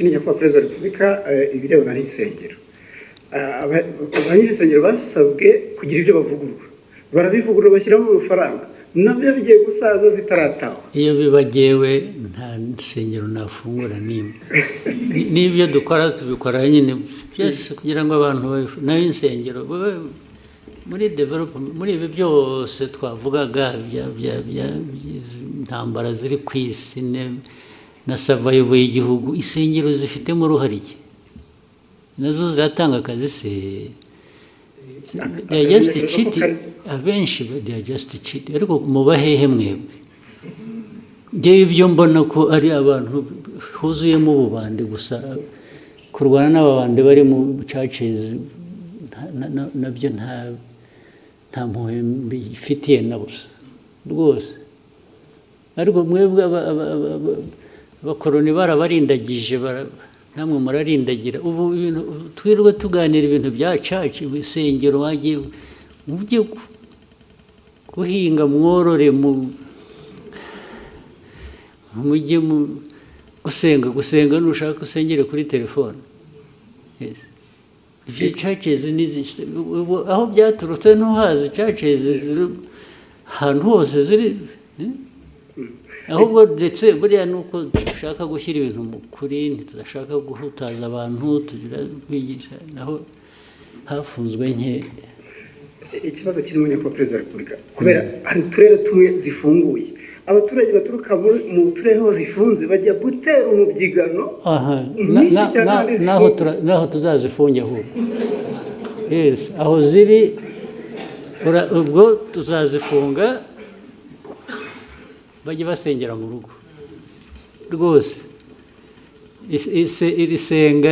Nyakubahwa President wa Repubulika ibirebana n'isengero abanyesengero basabwe kugira ibyo bavugurura barabivugurura bashyiramo amafaranga nabyo bigiye gusaza zitarataho iyo bibagewe nta nsengero nafungura n'ibyo dukora tubikora nyine byose kugira ngo abantu nayo insengero muri development muri ibi byose twavugaga bya intambara ziri ku isi na survival y'igihugu isengero zifitemo uruhare nazo ziratanga akazi se they are just cheating abenshi they are just cheating ariko mubahehe mwebwe ngewe ibyo mbona ko ari abantu huzuyemo ububande gusa kurwana n'ababande bari mu churches nabyo nta mpuhwe bifitiye na busa rwose ariko mwebwe abakoroni barabarindagije namwe murarindagira ubu ibintu twirwe tuganira ibintu bya church ibisengero wagiye mujye guhinga mworore mujye gusenga nushaka usengere kuri telefone ibyo churches aho byaturutse ntuhazi churches ahantu hose ziri ahubwo ndetse buriya nuko dushaka gushyira ibintu mu kuri ntitudashaka guhutaza abantu tugira kwigisha naho hafunzwe nke ikibazo kirimo Nyakubahwa President wa Repubulika kubera hari uturere tumwe zifunguye abaturage baturuka mu turere aho zifunze bajya gutera umubyigano naho tuzazifunge ahubwo yes aho ziri ubwo tuzazifunga bajye basengera mu rugo rwose irisenga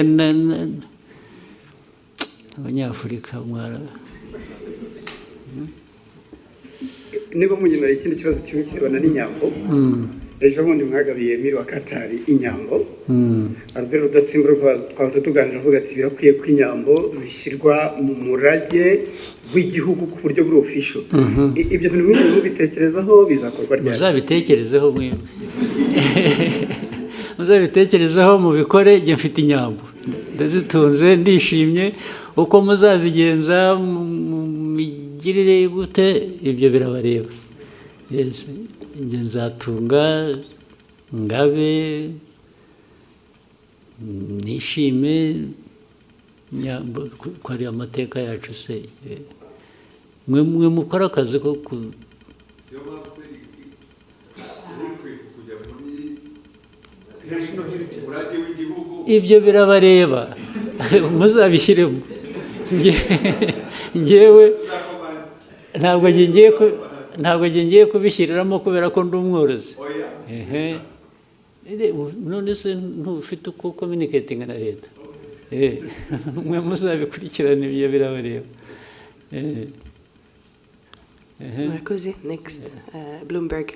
abanyafurika mwara niba munyemera ikindi kibazo kimwe kirebana n'Inyambo ejo bundi mwagabiye miri wa Katari Inyambo Albert Rudatsimburwa twaza tuganira avuga ati birakwiye ko Inyambo zishyirwa mu murage w'igihugu ku buryo buri official ibyo bintu mwigeze mubitekerezaho bizakorwa ryari muzabitekerezeho mwebwe muzabitekerezeho mubikore jye mfite Inyambo ndazitunze ndishimye uko muzazigenza migirire gute ibyo birabareba yes njye nzatunga ngabe nishime Nyambo ko ari amateka yacu se mwe mukora akazi ko ibyo birabareba muzabishyiremo ngewe ntabwo ngiye kubishyiriramo kubera ko ndi umworozi none se ntufite uko communicating na leta mwe muzabikurikirana ibyo birabareba Next, Bloomberg.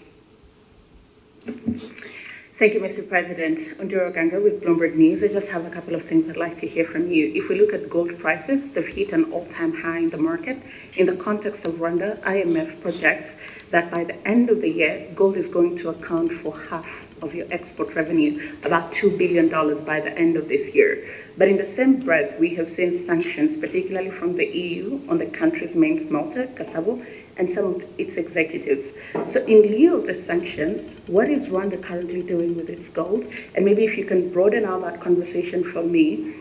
Thank you, Mr. President. Unduro Ganga with Bloomberg News. I just have a couple of things I'd like to hear from you. If we look at gold prices, they've hit an all-time high in the market. In the context of Rwanda, IMF projects that by the end of the year, gold is going to account for half of your export revenue, about $2 billion by the end of this year. But in the same breath, we have seen sanctions, particularly from the EU, on the country's main smelter, Kasabo, and some of its executives. So in lieu of the sanctions, what is Rwanda currently doing with its gold? And maybe if you can broaden out that conversation for me,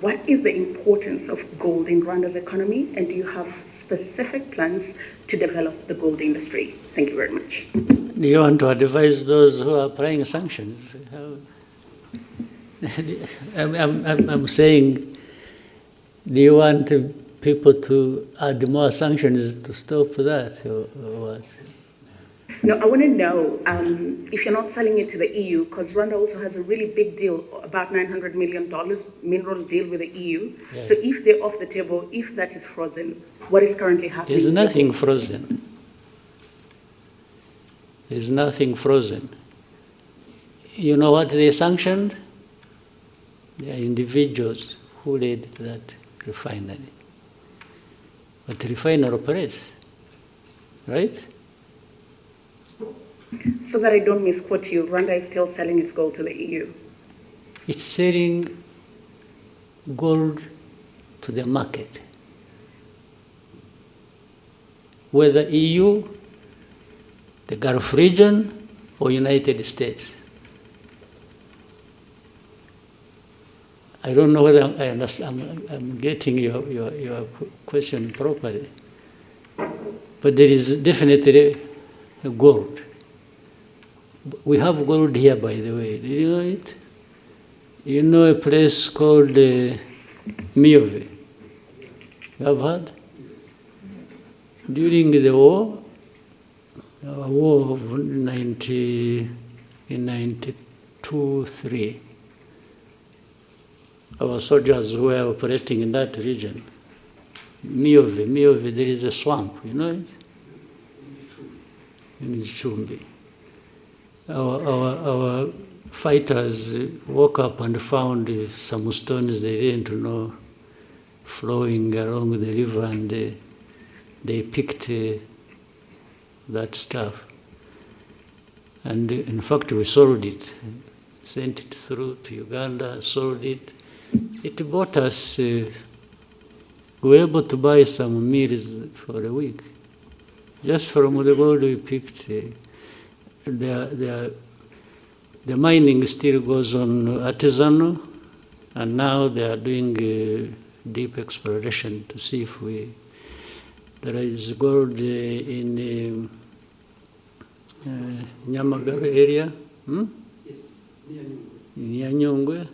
what is the importance of gold in Rwanda's economy? And do you have specific plans to develop the gold industry? Thank you very much. Do you want to advise those who are applying sanctions? I'm saying, do you want people to add more sanctions to stop that or what? No, I want to know if you're not selling it to the EU, because Rwanda also has a really big deal, about $900 million mineral deal with the EU. Yeah. So if they're off the table, if that is frozen, what is currently happening? There's nothing frozen. There's nothing frozen. You know what they sanctioned? They are individuals who led that refinery. But the refiner operates, right? So that I don't misquote you, Rwanda is still selling its gold to the EU. It's selling gold to the market. Whether EU, the Gulf region, or United States. I don't know whether I understand, I'm getting your question properly. But there is definitely gold. We have gold here, by the way. Do you know it? You know a place called Miove? You have heard? During the war of 92-3, our soldiers were operating in that region. Miove, there is a swamp, you know it? In Chumbi. Our fighters woke up and found some stones they didn't know flowing along the river, and they picked that stuff. And in fact, we sold it, sent it through to Uganda, sold it. It bought us, we were able to buy some meals for a week. Just from the gold we picked. The mining still goes on artisanal, and now they are doing deep exploration to see if there is gold in Nyamagabe area. Yes, Near Nyungwe.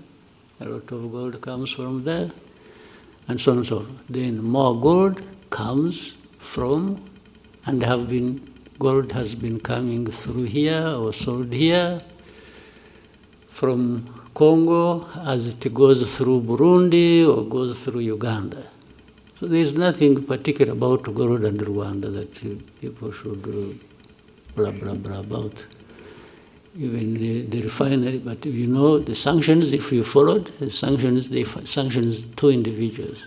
A lot of gold comes from there, and so on and so forth. Then more gold comes from, and gold has been coming through here or sold here from Congo as it goes through Burundi or goes through Uganda. So there is nothing particular about gold and Rwanda that people should blah, blah, blah about. Even the refinery, but you know the sanctions, if you followed the sanctions, they sanctions 2 individuals.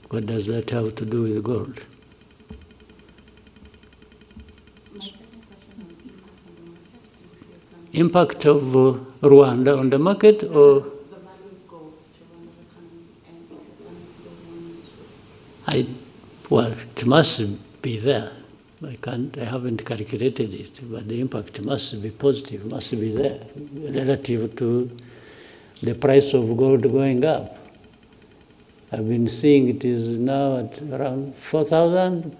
What does that have to do with gold? Impact of Rwanda on the market, or? The value of gold to Rwanda's economy and if Well, it must be there. I haven't calculated it, but the impact must be positive, must be there, relative to the price of gold going up. I've been seeing it is now at around 4,000.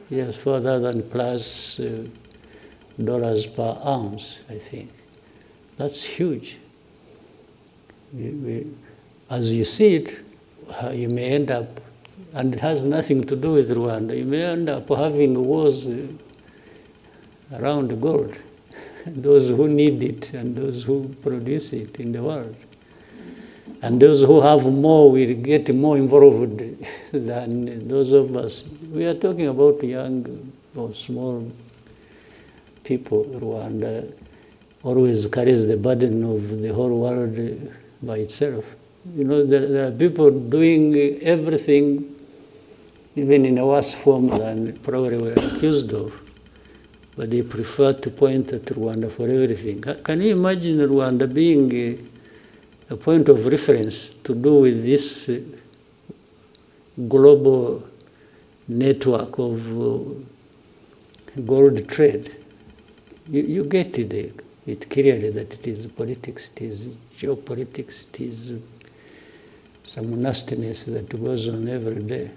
Yes, 4,000 plus dollars per ounce, I think. That's huge. As you see it, you may end up, and it has nothing to do with Rwanda, you may end up having wars around gold, those who need it and those who produce it in the world. And those who have more will get more involved than those of us. We are talking about young or small people. Rwanda always carries the burden of the whole world by itself. You know, there are people doing everything, even in a worse form than probably we're accused of, but they prefer to point at Rwanda for everything. Can you imagine Rwanda being a point of reference to do with this global network of gold trade? You get it clearly that it is politics, it is geopolitics, it is some nastiness that goes on every day.